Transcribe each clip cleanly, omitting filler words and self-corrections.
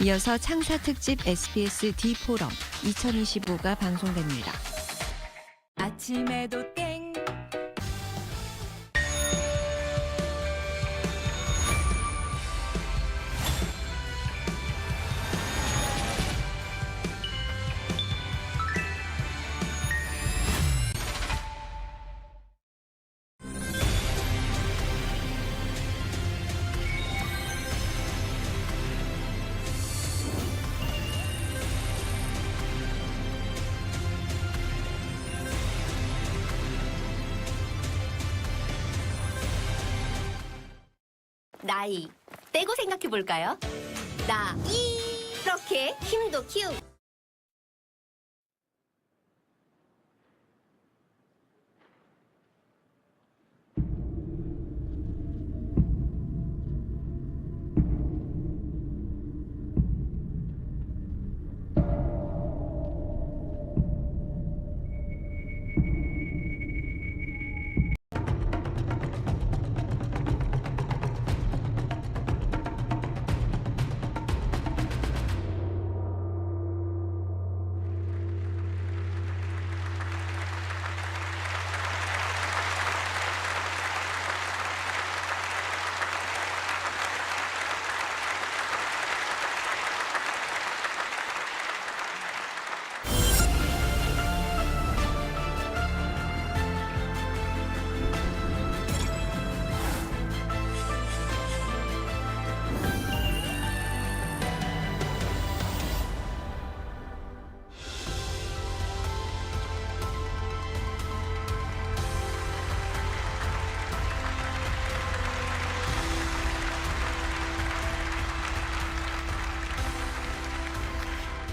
이어서 창사 특집 SBS D포럼 2025가 방송됩니다. 아침에도 땡 나이 떼고 생각해 볼까요? 이렇게 힘도 키우고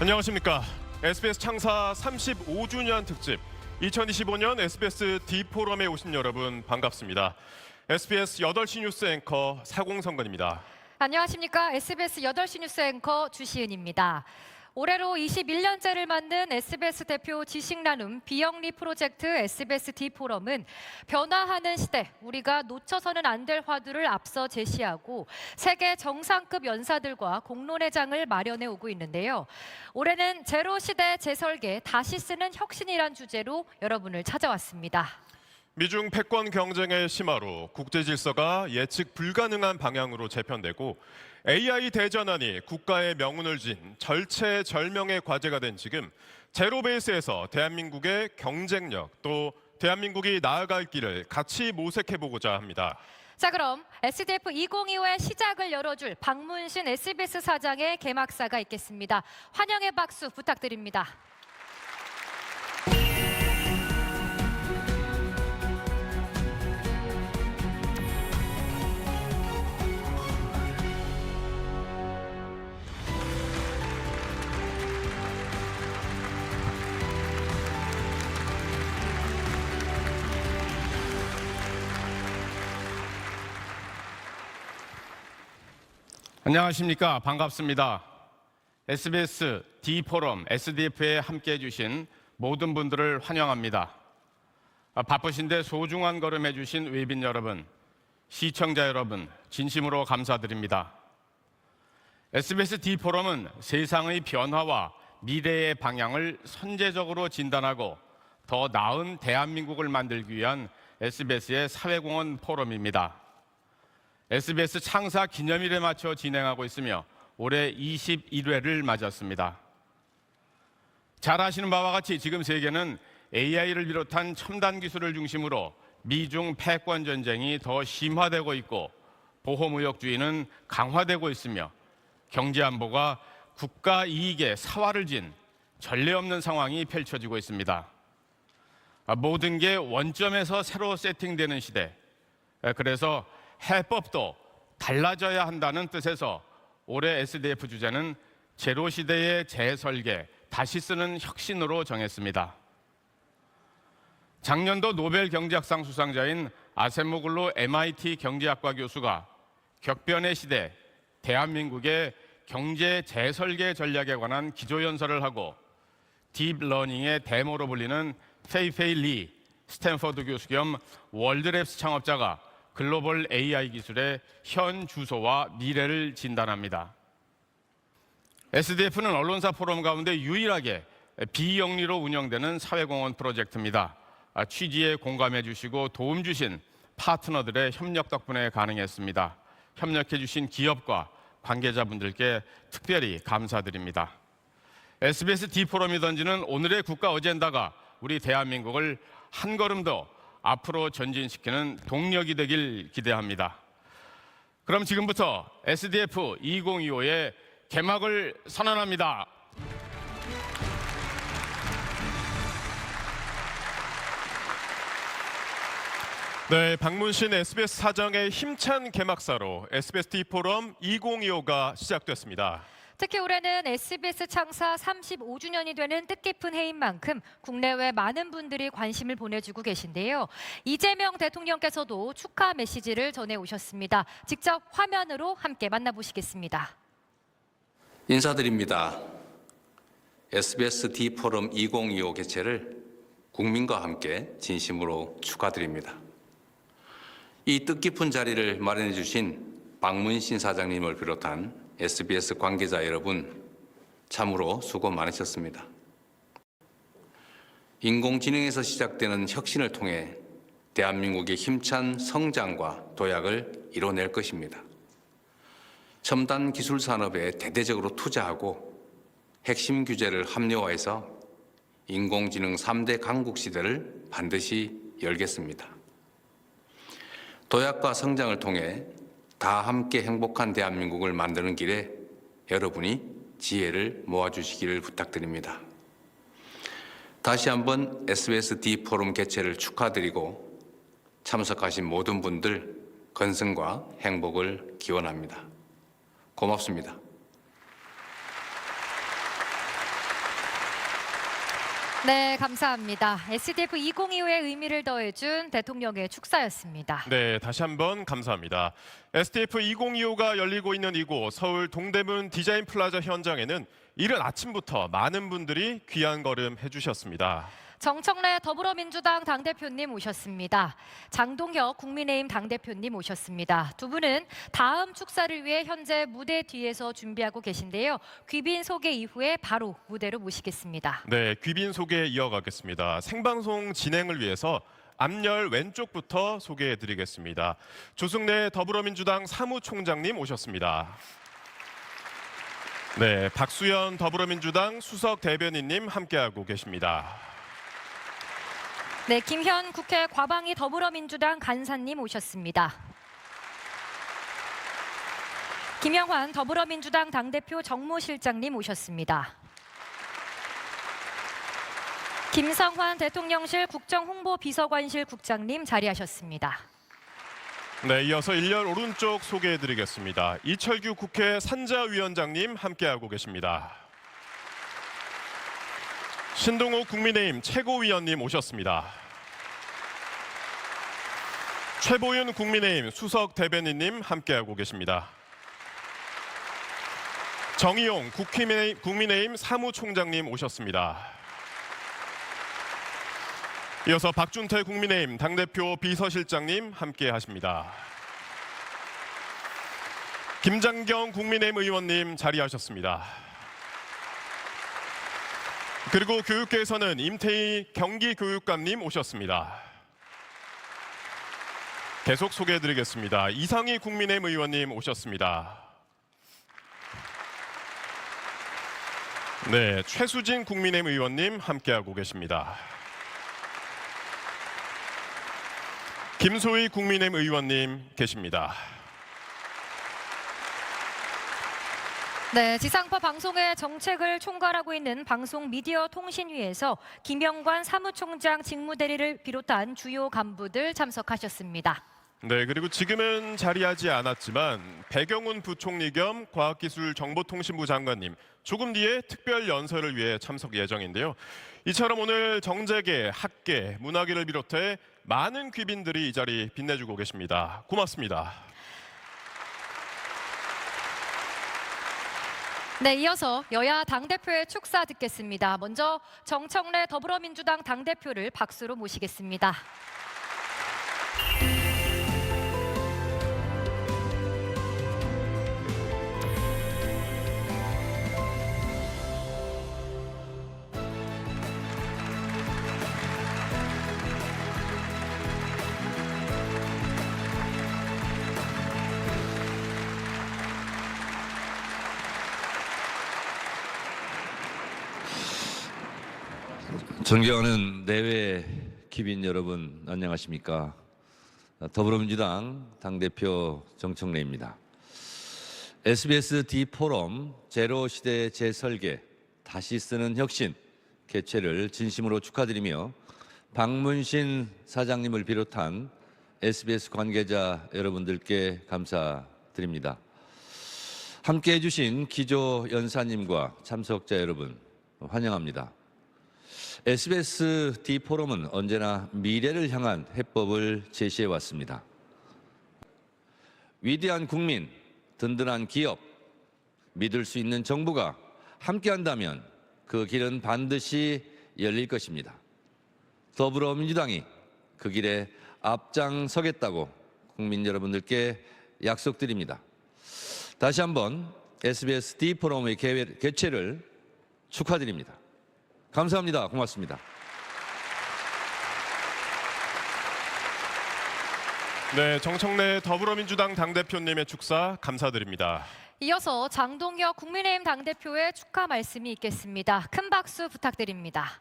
안녕하십니까. SBS 창사 35주년 특집 2025년 SBS D포럼에 오신 여러분 반갑습니다. SBS 8시 뉴스 앵커 사공성건입니다. 안녕하십니까. SBS 8시 뉴스 앵커 주시은입니다. 올해로 21년째를 맞는 SBS 대표 지식나눔 비영리 프로젝트 SBS D포럼은 변화하는 시대, 우리가 놓쳐서는 안 될 화두를 앞서 제시하고 세계 정상급 연사들과 공론회장을 마련해 오고 있는데요. 올해는 제로 시대 재설계, 다시 쓰는 혁신이란 주제로 여러분을 찾아왔습니다. 미중 패권 경쟁의 심화로 국제 질서가 예측 불가능한 방향으로 재편되고 AI 대전환이 국가의 명운을 쥔 절체절명의 과제가 된 지금 제로 베이스에서 대한민국의 경쟁력 또 대한민국이 나아갈 길을 같이 모색해보고자 합니다. 자, 그럼 SDF 2025의 시작을 열어줄 박문신 SBS 사장의 개막사가 있겠습니다. 환영의 박수 부탁드립니다. 안녕하십니까. 반갑습니다. SBS D포럼 SDF에 함께해 주신 모든 분들을 환영합니다. 바쁘신데 소중한 걸음해 주신 외빈 여러분, 시청자 여러분, 진심으로 감사드립니다. SBS D포럼은 세상의 변화와 미래의 방향을 선제적으로 진단하고 더 나은 대한민국을 만들기 위한 SBS의 사회공헌 포럼입니다. SBS 창사 기념일에 맞춰 진행하고 있으며 올해 21회를 맞았습니다. 잘 아시는 바와 같이 지금 세계는 AI를 비롯한 첨단 기술을 중심으로 미중 패권 전쟁이 더 심화되고 있고 보호무역주의는 강화되고 있으며 경제 안보가 국가 이익에 사활을 진 전례 없는 상황이 펼쳐지고 있습니다. 모든 게 원점에서 새로 세팅되는 시대, 그래서 해법도 달라져야 한다는 뜻에서 올해 SDF 주제는 제로 시대의 재설계, 다시 쓰는 혁신으로 정했습니다. 작년도 노벨 경제학상 수상자인 아세모글루 MIT 경제학과 교수가 격변의 시대, 대한민국의 경제 재설계 전략에 관한 기조연설을 하고 딥러닝의 데모로 불리는 페이페이 리 스탠퍼드 교수 겸 월드랩스 창업자가 글로벌 AI 기술의 현 주소와 미래를 진단합니다. SDF는 언론사 포럼 가운데 유일하게 비영리로 운영되는 사회공헌 프로젝트입니다. 취지에 공감해 주시고 도움 주신 파트너들의 협력 덕분에 가능했습니다. 협력해 주신 기업과 관계자분들께 특별히 감사드립니다. SBS D포럼이 던지는 오늘의 국가 어젠다가 우리 대한민국을 한 걸음 더 앞으로 전진시키는 동력이 되길 기대합니다. 그럼 지금부터 SDF 2025의 개막을 선언합니다. 네, 박문신 SBS 사장의 힘찬 개막사로 SBS D포럼 2025가 시작됐습니다. 특히 올해는 SBS 창사 35주년이 되는 뜻깊은 해인 만큼 국내외 많은 분들이 관심을 보내주고 계신데요. 이재명 대통령께서도 축하 메시지를 전해오셨습니다. 직접 화면으로 함께 만나보시겠습니다. 인사드립니다. SBS D포럼 2025 개최를 국민과 함께 진심으로 축하드립니다. 이 뜻깊은 자리를 마련해 주신 박문신 사장님을 비롯한 SBS 관계자 여러분, 참으로 수고 많으셨습니다. 인공지능에서 시작되는 혁신을 통해 대한민국의 힘찬 성장과 도약을 이뤄낼 것입니다. 첨단 기술 산업에 대대적으로 투자하고 핵심 규제를 합리화해서 인공지능 3대 강국 시대를 반드시 열겠습니다. 도약과 성장을 통해 다 함께 행복한 대한민국을 만드는 길에 여러분이 지혜를 모아주시기를 부탁드립니다. 다시 한번 SBS D포럼 개최를 축하드리고 참석하신 모든 분들 건승과 행복을 기원합니다. 고맙습니다. 네, 감사합니다. SDF 2025의 의미를 더해준 대통령의 축사였습니다. 네, 다시 한번 감사합니다. SDF 2025가 열리고 있는 이곳 서울 동대문 디자인 플라자 현장에는 이른 아침부터 많은 분들이 귀한 걸음 해주셨습니다. 정청래 더불어민주당 당대표님 오셨습니다. 장동혁 국민의힘 당대표님 오셨습니다. 두 분은 다음 축사를 위해 현재 무대 뒤에서 준비하고 계신데요. 귀빈 소개 이후에 바로 무대로 모시겠습니다. 네, 귀빈 소개 이어가겠습니다. 생방송 진행을 위해서 앞열 왼쪽부터 소개해드리겠습니다. 조승래 더불어민주당 사무총장님 오셨습니다. 네, 박수현 더불어민주당 수석 대변인님 함께하고 계십니다. 네, 김현 국회 과방위 더불어민주당 간사님 오셨습니다. 김영환 더불어민주당 당대표 정무실장님 오셨습니다. 김성환 대통령실 국정홍보비서관실 국장님 자리하셨습니다. 네, 이어서 일렬 오른쪽 소개해드리겠습니다. 이철규 국회 산자위원장님 함께하고 계십니다. 신동욱 국민의힘 최고위원님 오셨습니다. 최보윤 국민의힘 수석 대변인님 함께하고 계십니다. 정의용 국민의힘 사무총장님 오셨습니다. 이어서 박준태 국민의힘 당대표 비서실장님 함께하십니다. 김장경 국민의힘 의원님 자리하셨습니다. 그리고 교육계에서는 임태희 경기교육감님 오셨습니다. 계속 소개해드리겠습니다. 이상희 국민의힘 의원님 오셨습니다. 네, 최수진 국민의힘 의원님 함께하고 계십니다. 김소희 국민의힘 의원님 계십니다. 네, 지상파 방송의 정책을 총괄하고 있는 방송미디어통신위에서 김영관 사무총장 직무대리를 비롯한 주요 간부들 참석하셨습니다. 네, 그리고 지금은 자리하지 않았지만 배경훈 부총리 겸 과학기술정보통신부 장관님 조금 뒤에 특별 연설을 위해 참석 예정인데요. 이처럼 오늘 정재계, 학계, 문화계를 비롯해 많은 귀빈들이 이 자리 빛내주고 계십니다. 고맙습니다. 네, 이어서 여야 당대표의 축사 듣겠습니다. 먼저 정청래 더불어민주당 당대표를 박수로 모시겠습니다. 존경하는 내외 귀빈 여러분 안녕하십니까? 더불어민주당 당대표 정청래입니다. SBS D포럼 제로 시대 재설계 다시 쓰는 혁신 개최를 진심으로 축하드리며 박문신 사장님을 비롯한 SBS 관계자 여러분들께 감사드립니다. 함께해 주신 기조 연사님과 참석자 여러분 환영합니다. SBS D포럼은 언제나 미래를 향한 해법을 제시해 왔습니다. 위대한 국민, 든든한 기업, 믿을 수 있는 정부가 함께한다면 그 길은 반드시 열릴 것입니다. 더불어민주당이 그 길에 앞장서겠다고 국민 여러분들께 약속드립니다. 다시 한번 SBS D포럼의 개최를 축하드립니다. 감사합니다. 고맙습니다. 네, 정청래 더불어민주당 당대표님의 축사 감사드립니다. 이어서 장동혁 국민의힘 당대표의 축하 말씀이 있겠습니다. 큰 박수 부탁드립니다.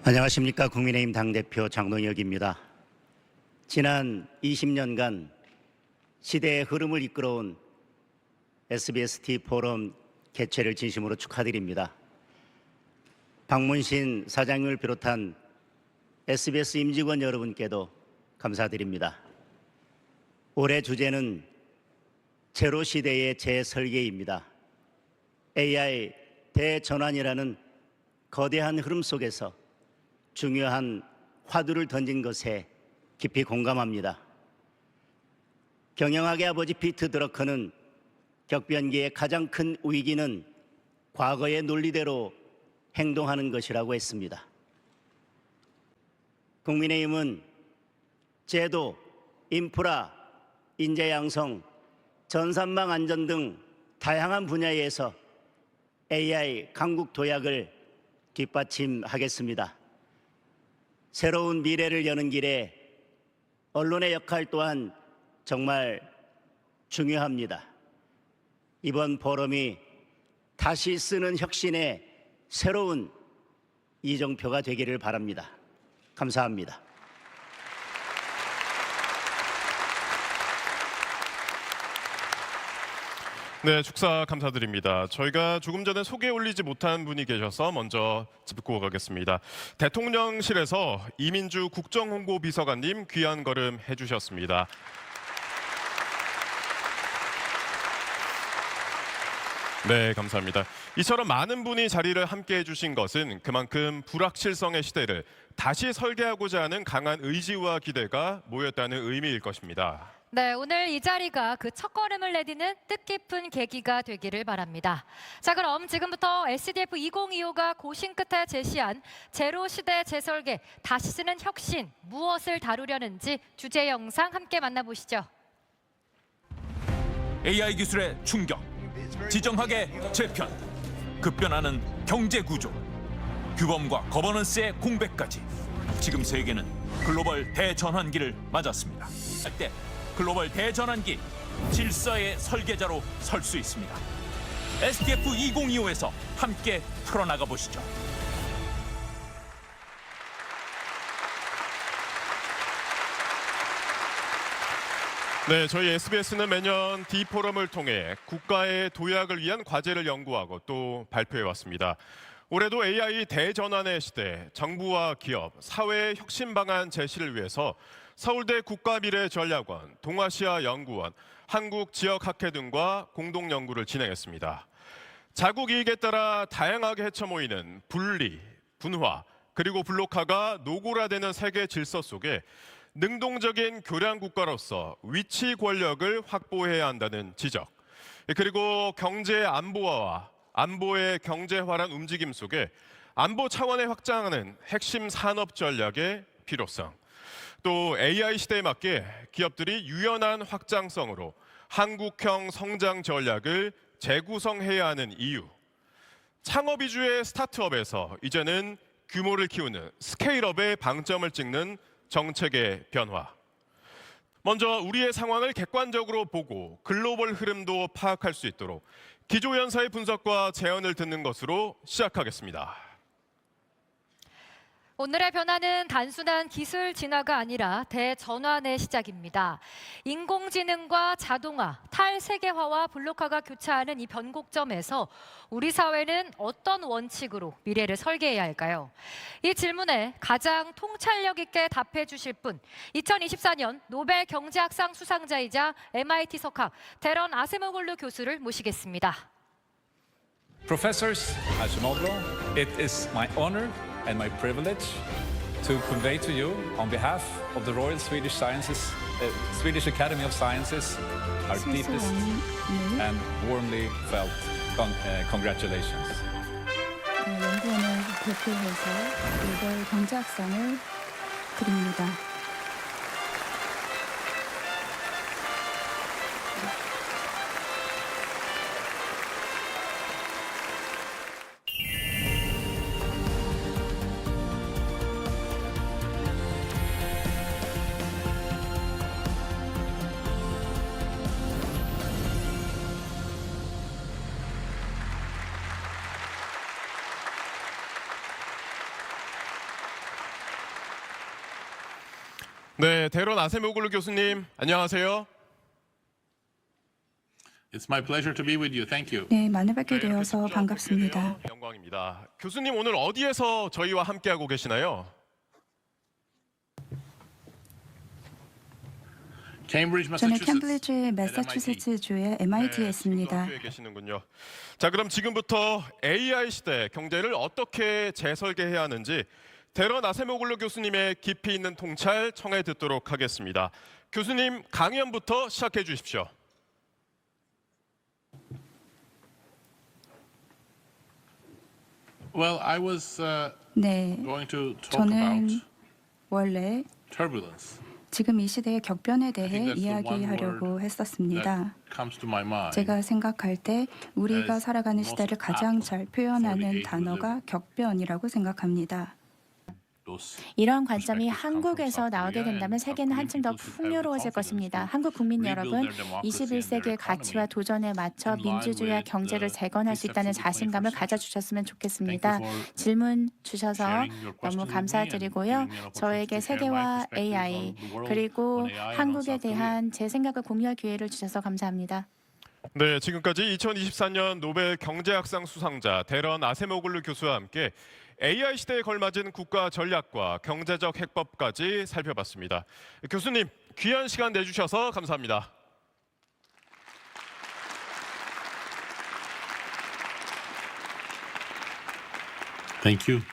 안녕하십니까. 국민의힘 당대표 장동혁입니다. 지난 20년간 시대의 흐름을 이끌어온 SBS D포럼 개최를 진심으로 축하드립니다. 박문신 사장님을 비롯한 SBS 임직원 여러분께도 감사드립니다. 올해 주제는 제로 시대의 재설계입니다. AI 대전환이라는 거대한 흐름 속에서 중요한 화두를 던진 것에 깊이 공감합니다. 경영학의 아버지 피트 드러커는 격변기의 가장 큰 위기는 과거의 논리대로 행동하는 것이라고 했습니다. 국민의힘은 제도, 인프라, 인재 양성, 전산망 안전 등 다양한 분야에서 AI 강국 도약을 뒷받침하겠습니다. 새로운 미래를 여는 길에 언론의 역할 또한 정말 중요합니다. 이번 포럼이 다시 쓰는 혁신의 새로운 이정표가 되기를 바랍니다. 감사합니다. 네, 축사 감사드립니다. 저희가 조금 전에 소개 올리지 못한 분이 계셔서 먼저 짚고 가겠습니다. 대통령실에서 이민주 국정홍보비서관님 귀한 걸음 해주셨습니다. 네, 감사합니다. 이처럼 많은 분이 자리를 함께 해주신 것은 그만큼 불확실성의 시대를 다시 설계하고자 하는 강한 의지와 기대가 모였다는 의미일 것입니다. 네, 오늘 이 자리가 그 첫걸음을 내디는 뜻깊은 계기가 되기를 바랍니다. 자, 그럼 지금부터 SDF 2025가 고심 끝에 제시한 제로 시대 재설계, 다시 쓰는 혁신, 무엇을 다루려는지 주제 영상 함께 만나보시죠. AI 기술의 충격, 지정학의 재편, 급변하는 경제 구조, 규범과 거버넌스의 공백까지 지금 세계는 글로벌 대전환기를 맞았습니다. 때 글로벌 대전환기 질서의 설계자로 설 수 있습니다. SDF 2025에서 함께 풀어나가 보시죠. 네, 저희 SBS는 매년 D포럼을 통해 국가의 도약을 위한 과제를 연구하고 또 발표해 왔습니다. 올해도 AI 대전환의 시대, 정부와 기업, 사회의 혁신 방안 제시를 위해서 서울대 국가미래전략원, 동아시아 연구원, 한국지역학회 등과 공동 연구를 진행했습니다. 자국 이익에 따라 다양하게 헤쳐 모이는 분리, 분화, 그리고 블록화가 노골화되는 세계 질서 속에 능동적인 교량 국가로서 위치 권력을 확보해야 한다는 지적, 그리고 경제 안보화와 안보의 경제화란 움직임 속에 안보 차원에 확장하는 핵심 산업 전략의 필요성, 또 AI 시대에 맞게 기업들이 유연한 확장성으로 한국형 성장 전략을 재구성해야 하는 이유. 창업 위주의 스타트업에서 이제는 규모를 키우는 스케일업에 방점을 찍는 정책의 변화. 먼저 우리의 상황을 객관적으로 보고 글로벌 흐름도 파악할 수 있도록 기조연사의 분석과 제언을 듣는 것으로 시작하겠습니다. 오늘의 변화는 단순한 기술 진화가 아니라 대전환의 시작입니다. 인공지능과 자동화, 탈세계화와 블록화가 교차하는 이 변곡점에서 우리 사회는 어떤 원칙으로 미래를 설계해야 할까요? 이 질문에 가장 통찰력 있게 답해 주실 분, 2024년 노벨 경제학상 수상자이자 MIT 석학 데런 아세모글루 교수를 모시겠습니다. Professors Hashimoglu, it is my honor and my privilege to convey to you, on behalf of the Royal Swedish Academy of Sciences, our deepest and warmly felt congratulations. 연구원을 대표해서 노벨 경제학상을 드립니다. 네, 데런 아세모글루 교수님, 안녕하세요. It's my pleasure to be with you. Thank you. 네, 만나 뵙게 되어서 반갑습니다. 영광입니다. 교수님 오늘 어디에서 저희와 함께하고 계시나요? 저는 캠브리지 매사추세츠주의 MIT에 있습니다. 학교에 계시는군요. 자, 그럼 지금부터 AI 시대 경제를 어떻게 재설계해야 하는지 데런 아세모글루 교수님의 깊이 있는 통찰 청해 듣도록 하겠습니다. 교수님 강연부터 시작해 주십시오. Well, I was 네, going to talk 저는 about 원래 turbulence. 지금 이 시대의 격변에 대해 I think that's the one 이야기하려고 word 했었습니다. Comes to my mind. 제가 생각할 때 우리가 as 살아가는 most 시대를 가장 apt 잘 for the 표현하는 age we 단어가 격변이라고 생각합니다. 이런 관점이 한국에서 나오게 된다면 세계는 한층 더 풍요로워질 것입니다. 한국 국민 여러분, 21세기의 가치와 도전에 맞춰 민주주의와 경제를 재건할 수 있다는 자신감을 가져주셨으면 좋겠습니다. 질문 주셔서 너무 감사드리고요. 저에게 세계와 AI 그리고 한국에 대한 제 생각을 공유할 기회를 주셔서 감사합니다. 네, 지금까지 2024년 노벨 경제학상 수상자 데런 아세모글루 교수와 함께 AI 시대에 걸맞은 국가 전략과 경제적 해법까지 살펴봤습니다. 교수님, 귀한 시간 내주셔서 감사합니다. Thank you.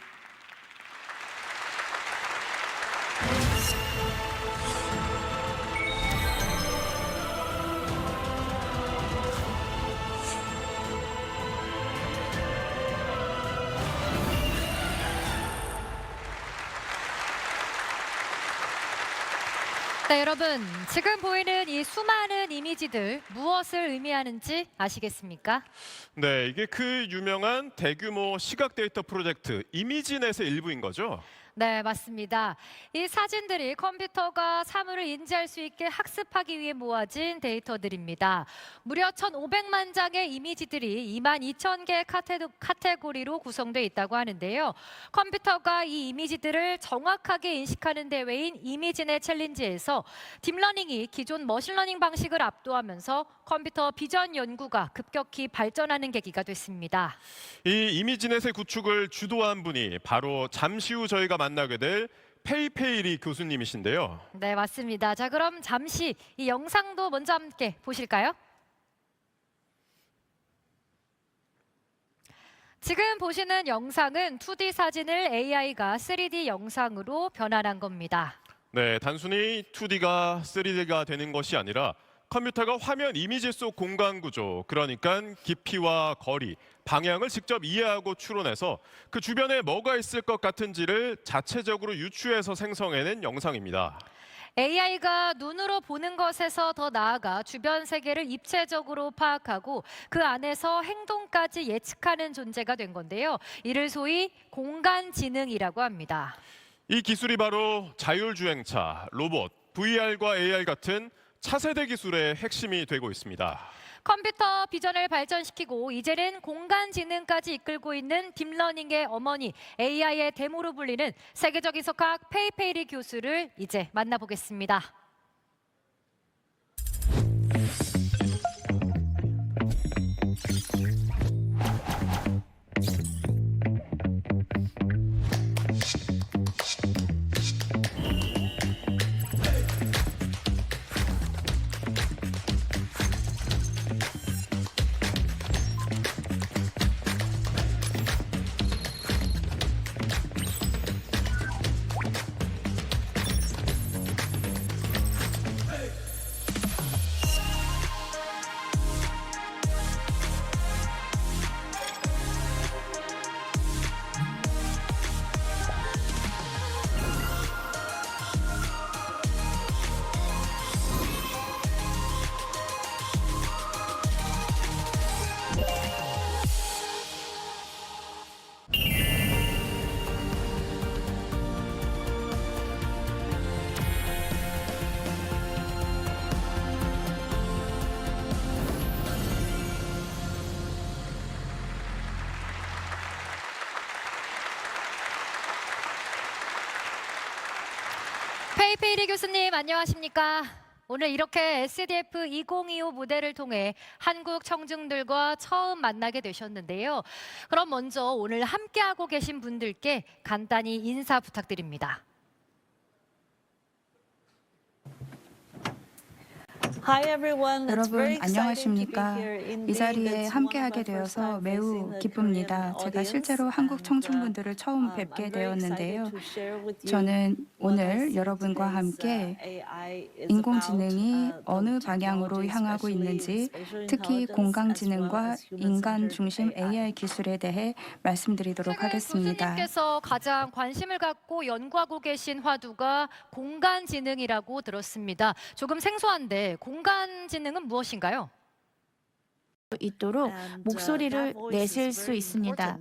네, 여러분, 지금 보이는 이 수많은 이미지들 무엇을 의미하는지 아시겠습니까? 네, 이게 그 유명한 대규모 시각 데이터 프로젝트 이미지넷의 일부인 거죠? 네, 맞습니다. 이 사진들이 컴퓨터가 사물을 인지할 수 있게 학습하기 위해 모아진 데이터들입니다. 무려 1,500만 장의 이미지들이 22,000개의 카테고리로 구성되어 있다고 하는데요. 컴퓨터가 이 이미지들을 정확하게 인식하는 대회인 이미지넷 챌린지에서 딥러닝이 기존 머신러닝 방식을 압도하면서 컴퓨터 비전 연구가 급격히 발전하는 계기가 됐습니다. 이 이미지넷의 구축을 주도한 분이 바로 잠시 후 저희가 만나게 될 페이페이리 교수님이신데요. 네, 맞습니다. 자, 그럼 잠시 이 영상도 먼저 함께 보실까요? 지금 보시는 영상은 2D 사진을 AI가 3D 영상으로 변환한 겁니다. 네, 단순히 2D가 3D가 되는 것이 아니라 컴퓨터가 화면 이미지 속 공간 구조, 그러니까 깊이와 거리, 방향을 직접 이해하고 추론해서 그 주변에 뭐가 있을 것 같은지를 자체적으로 유추해서 생성해낸 영상입니다. AI가 눈으로 보는 것에서 더 나아가 주변 세계를 입체적으로 파악하고 그 안에서 행동까지 예측하는 존재가 된 건데요. 이를 소위 공간지능이라고 합니다. 이 기술이 바로 자율주행차, 로봇, VR과 AR 같은 차세대 기술의 핵심이 되고 있습니다. 컴퓨터 비전을 발전시키고 이제는 공간지능까지 이끌고 있는 딥러닝의 어머니, AI의 데모로 불리는 세계적 이석학 페이페이리 교수를 이제 만나보겠습니다. 페이페이리 교수님 안녕하십니까? 오늘 이렇게 SDF 2025 무대를 통해 한국 청중들과 처음 만나게 되셨는데요. 그럼 먼저 오늘 함께하고 계신 분들께 간단히 인사 부탁드립니다. 여러분 안녕하십니까? 이 자리에 함께하게 되어서 매우 기쁩니다. 제가 실제로 한국 청중분들을 처음 뵙게 되었는데요. 저는 오늘 여러분과 함께 인공지능이 어느 방향으로 향하고 있는지, 특히 공간지능과 인간 중심 AI 기술에 대해 말씀드리도록 하겠습니다. 교수님께서 가장 관심을 갖고 연구하고 계신 화두가 공간지능이라고 들었습니다. 조금 생소한데 공간지능은 무엇인가요? 있도록 목소리를 내실 수 있습니다.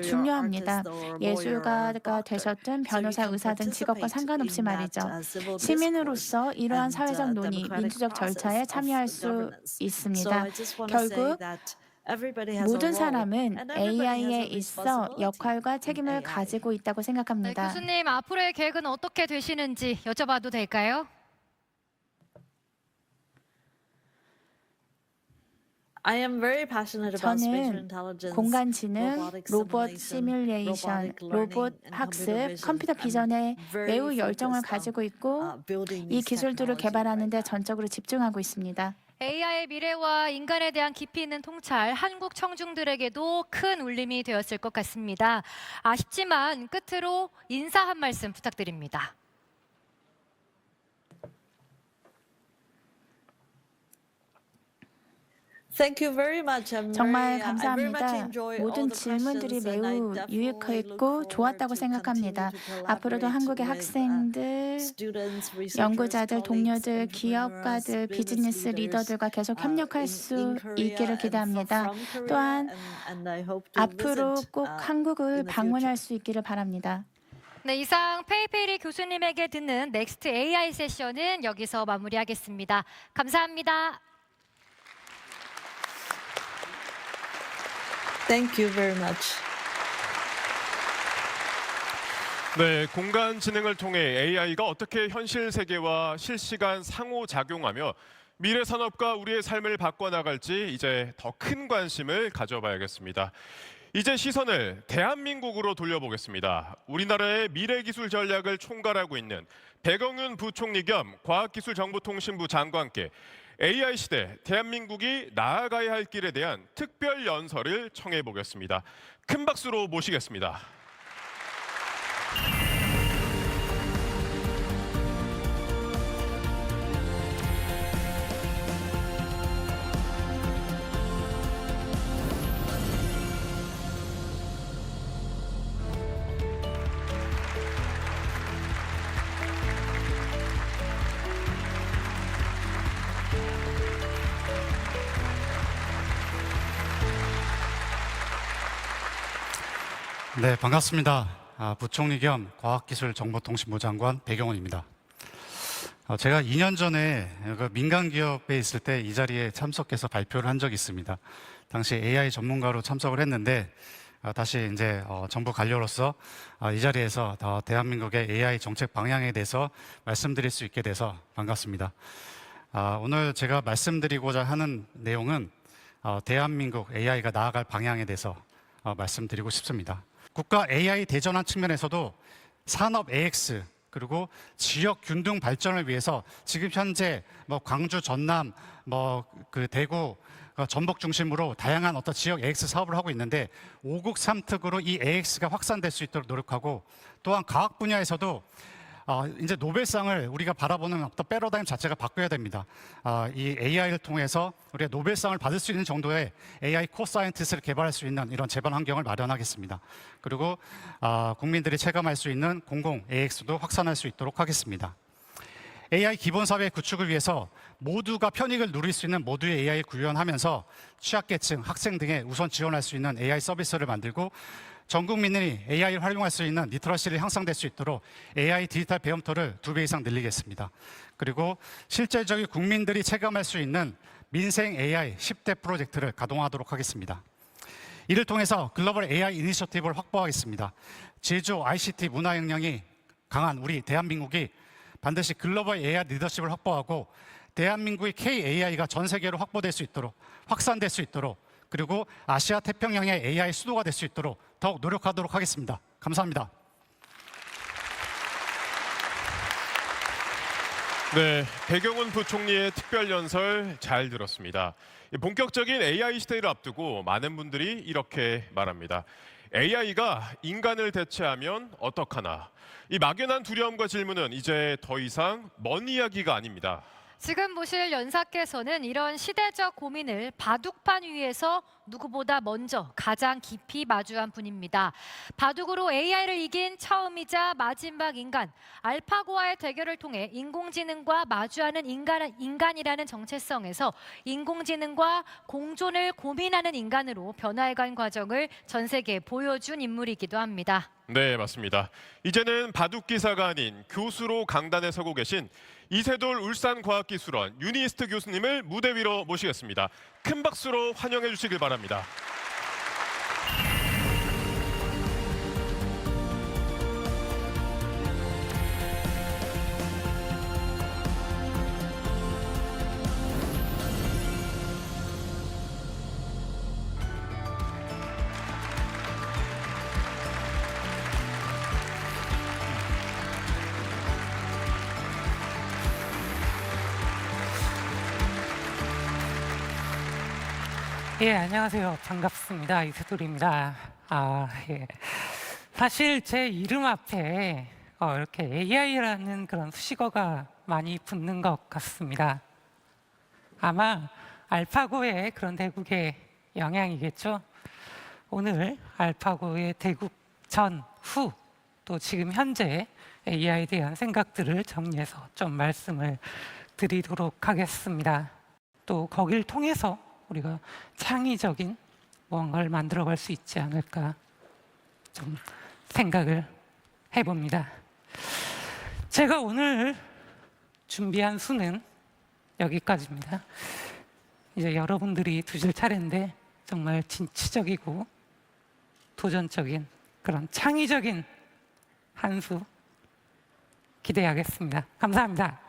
중요합니다. 예술가가 되셨든 변호사, 의사든 직업과 상관없이 말이죠. 시민으로서 이러한 사회적 논의, 민주적 절차에 참여할 수 있습니다. 결국 모든 사람은 AI에 있어 역할과 책임을 가지고 있다고 생각합니다. 교수님, 앞으로의 계획은 어떻게 되시는지 여쭤봐도 될까요? 저는 공간지능, 로봇 시뮬레이션, 로봇 학습, 컴퓨터 비전에 매우 열정을 가지고 있고 이 기술들을 개발하는 데 전적으로 집중하고 있습니다. AI의 미래와 인간에 대한 깊이 있는 통찰, 한국 청중들에게도 큰 울림이 되었을 것 같습니다. 아쉽지만 끝으로 인사 한 말씀 부탁드립니다. 정말 감사합니다. 모든 질문들이 매우 유익했고 좋았다고 생각합니다. 앞으로도 한국의 학생들, 연구자들, 동료들, 기업가들, 비즈니스 리더들과 계속 협력할 수 있기를 기대합니다. 또한 앞으로 꼭 한국을 방문할 수 있기를 바랍니다. 네, 이상 페이페이리 교수님에게 듣는 넥스트 AI 세션은 여기서 마무리하겠습니다. 감사합니다. Thank you very much. 네, 공간지능을 통해 AI가 어떻게 현실 세계와 실시간 상호작용하며 미래 산업과 우리의 삶을 바꿔나갈지 이제 더 큰 관심을 가져봐야겠습니다. 이제 시선을 대한민국으로 돌려보겠습니다. 우리나라의 미래기술 전략을 총괄하고 있는 백영윤 부총리 겸 과학기술정보통신부 장관께 AI 시대 대한민국이 나아가야 할 길에 대한 특별 연설을 청해 보겠습니다. 큰 박수로 모시겠습니다. 네, 반갑습니다. 부총리 겸 과학기술정보통신부 장관 배경원입니다. 제가 2년 전에 민간 기업에 있을 때 이 자리에 참석해서 발표를 한 적이 있습니다. 당시 AI 전문가로 참석을 했는데 다시 이제 정부 관료로서 이 자리에서 대한민국의 AI 정책 방향에 대해서 말씀드릴 수 있게 돼서 반갑습니다. 오늘 제가 말씀드리고자 하는 내용은 대한민국 AI가 나아갈 방향에 대해서 말씀드리고 싶습니다. 국가 AI 대전환 측면에서도 산업 AX 그리고 지역 균등 발전을 위해서 지금 현재 광주, 전남, 대구, 전북 중심으로 다양한 어떤 지역 AX 사업을 하고 있는데 5국 3특으로 이 AX가 확산될 수 있도록 노력하고 또한 과학 분야에서도 이제 노벨상을 우리가 바라보는 어떤 패러다임 자체가 바뀌어야 됩니다. 이 AI를 통해서 우리가 노벨상을 받을 수 있는 정도의 AI 코사이언티스트를 개발할 수 있는 이런 제반 환경을 마련하겠습니다. 그리고 국민들이 체감할 수 있는 공공 AX도 확산할 수 있도록 하겠습니다. AI 기본사회 구축을 위해서 모두가 편익을 누릴 수 있는 모두의 AI를 구현하면서 취약계층, 학생 등에 우선 지원할 수 있는 AI 서비스를 만들고 전 국민이 AI를 활용할 수 있는 리터러시를 향상될 수 있도록 AI 디지털 배움터를 2배 이상 늘리겠습니다. 그리고 실질적인 국민들이 체감할 수 있는 민생 AI 10대 프로젝트를 가동하도록 하겠습니다. 이를 통해서 글로벌 AI 이니셔티브를 확보하겠습니다. 제조, ICT, 문화 역량이 강한 우리 대한민국이 반드시 글로벌 AI 리더십을 확보하고 대한민국의 KAI가 전 세계로 확보될 수 있도록, 확산될 수 있도록, 그리고 아시아 태평양의 AI 수도가 될 수 있도록 더욱 노력하도록 하겠습니다. 감사합니다. 네, 배경원 부총리의 특별 연설 잘 들었습니다. 본격적인 AI 시대를 앞두고 많은 분들이 이렇게 말합니다. AI가 인간을 대체하면 어떡하나? 이 막연한 두려움과 질문은 이제 더 이상 먼 이야기가 아닙니다. 지금 보실 연사께서는 이런 시대적 고민을 바둑판 위에서 누구보다 먼저 가장 깊이 마주한 분입니다. 바둑으로 AI를 이긴 처음이자 마지막 인간, 알파고와의 대결을 통해 인공지능과 마주하는 인간이라는 정체성에서 인공지능과 공존을 고민하는 인간으로 변화해간 과정을 전 세계에 보여준 인물이기도 합니다. 네, 맞습니다. 이제는 바둑 기사가 아닌 교수로 강단에 서고 계신 이세돌 울산과학기술원 유니스트 교수님을 무대 위로 모시겠습니다. 큰 박수로 환영해 주시길 바랍니다. 예, 안녕하세요. 반갑습니다. 이세돌입니다. 예. 사실 제 이름 앞에 이렇게 AI라는 그런 수식어가 많이 붙는 것 같습니다. 아마 알파고의 그런 대국의 영향이겠죠. 오늘 알파고의 대국 전, 후, 또 지금 현재 AI에 대한 생각들을 정리해서 좀 말씀을 드리도록 하겠습니다. 또 거기를 통해서 우리가 창의적인 무언가를 만들어갈 수 있지 않을까 좀 생각을 해봅니다. 제가 오늘 준비한 수는 여기까지입니다. 이제 여러분들이 두실 차례인데 정말 진취적이고 도전적인 그런 창의적인 한 수 기대하겠습니다. 감사합니다.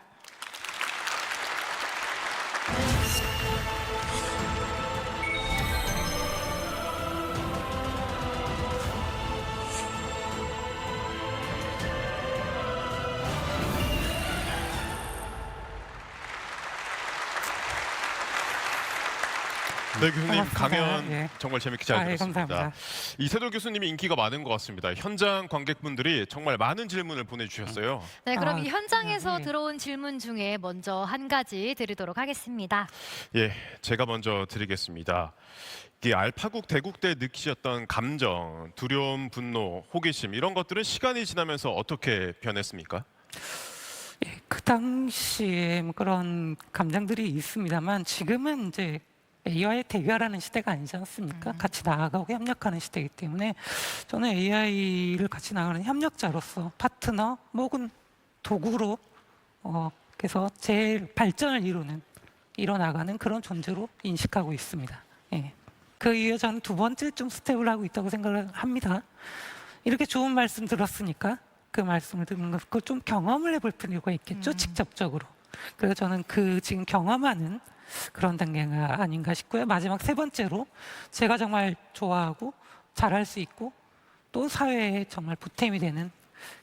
네, 교수님 반갑습니다. 강연 예. 정말 재밌게 잘 들었습니다. 감사합니다. 이세돌 교수님이 인기가 많은 것 같습니다. 현장 관객분들이 정말 많은 질문을 보내주셨어요. 네, 그럼 이 현장에서 네. 들어온 질문 중에 먼저 한 가지 드리도록 하겠습니다. 예, 제가 먼저 드리겠습니다. 이 알파국 대국 때 느끼셨던 감정, 두려움, 분노, 호기심 이런 것들은 시간이 지나면서 어떻게 변했습니까? 그 당시에 그런 감정들이 있습니다만 지금은 이제 AI와의 대결하는 시대가 아니지 않습니까? 같이 나아가고 협력하는 시대이기 때문에 저는 AI를 같이 나가는 협력자로서 파트너 혹은 도구로 그래서 제일 발전을 이뤄나가는 그런 존재로 인식하고 있습니다. 예. 그 이후에 저는 두 번째 좀 스텝을 하고 있다고 생각을 합니다. 이렇게 좋은 말씀 들었으니까 그 말씀을 듣는 거 좀 경험을 해볼 필요가 있겠죠, 직접적으로. 그래서 저는 그 지금 경험하는 그런 단계가 아닌가 싶고요. 마지막 세 번째로 제가 정말 좋아하고 잘할 수 있고 또 사회에 정말 보탬이 되는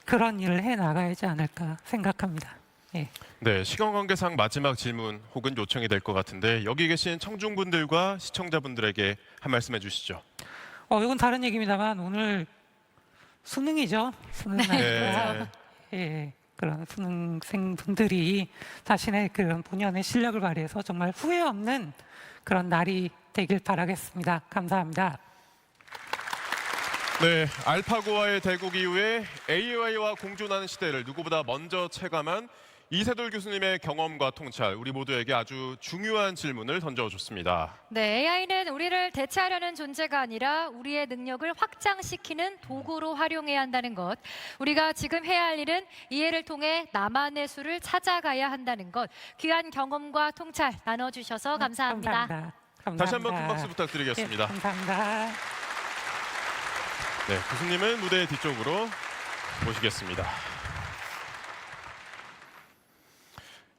그런 일을 해 나가야지 않을까 생각합니다. 예. 네, 시간 관계상 마지막 질문 혹은 요청이 될 것 같은데 여기 계신 청중분들과 시청자분들에게 한 말씀 해주시죠. 이건 다른 얘기입니다만 오늘 수능이죠. 수능 날이라 예, 그런 수능생 분들이 자신의 그런 본연의 실력을 발휘해서 정말 후회 없는 그런 날이 되길 바라겠습니다. 감사합니다. 네, 알파고와의 대국 이후에 AI와 공존하는 시대를 누구보다 먼저 체감한 이세돌 교수님의 경험과 통찰, 우리 모두에게 아주 중요한 질문을 던져줬습니다. 네, AI는 우리를 대체하려는 존재가 아니라 우리의 능력을 확장시키는 도구로 활용해야 한다는 것. 우리가 지금 해야 할 일은 이해를 통해 나만의 수를 찾아가야 한다는 것. 귀한 경험과 통찰 나눠주셔서 감사합니다. 감사합니다. 다시 한번 큰 박수 부탁드리겠습니다. 예, 감사합니다. 네, 교수님은 무대 뒤쪽으로 모시겠습니다.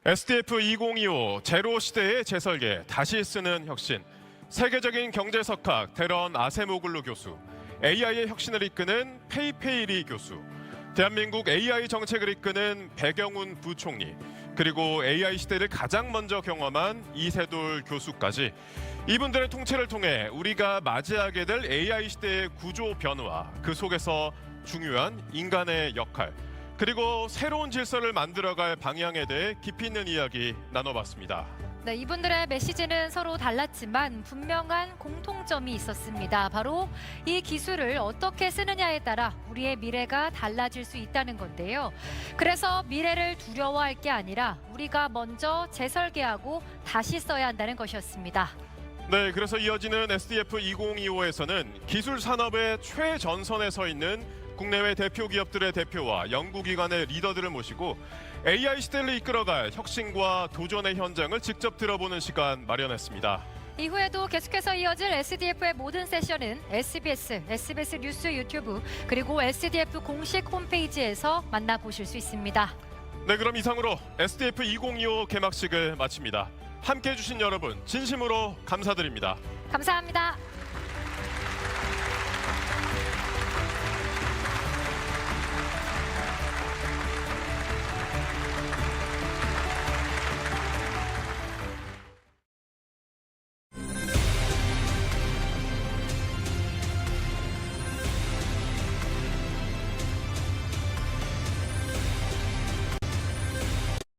SDF 2025 제로 시대의 재설계 다시 쓰는 혁신, 세계적인 경제 석학 데런 아세모글루 교수, AI의 혁신을 이끄는 페이페이리 교수, 대한민국 AI 정책을 이끄는 배경훈 부총리, 그리고 AI 시대를 가장 먼저 경험한 이세돌 교수까지 이분들의 통찰을 통해 우리가 맞이하게 될 AI 시대의 구조 변화, 그 속에서 중요한 인간의 역할, 그리고 새로운 질서를 만들어갈 방향에 대해 깊이 있는 이야기 나눠봤습니다. 네, 이분들의 메시지는 서로 달랐지만 분명한 공통점이 있었습니다. 바로 이 기술을 어떻게 쓰느냐에 따라 우리의 미래가 달라질 수 있다는 건데요. 그래서 미래를 두려워할 게 아니라 우리가 먼저 재설계하고 다시 써야 한다는 것이었습니다. 네, 그래서 이어지는 SDF 2025에서는 기술 산업의 최전선에 서 있는 국내외 대표 기업들의 대표와 연구기관의 리더들을 모시고 AI 시대를 이끌어갈 혁신과 도전의 현장을 직접 들어보는 시간 마련했습니다. 이후에도 계속해서 이어질 SDF의 모든 세션은 SBS, SBS 뉴스 유튜브, 그리고 SDF 공식 홈페이지에서 만나보실 수 있습니다. 네, 그럼 이상으로 SDF 2025 개막식을 마칩니다. 함께해 주신 여러분 진심으로 감사드립니다. 감사합니다.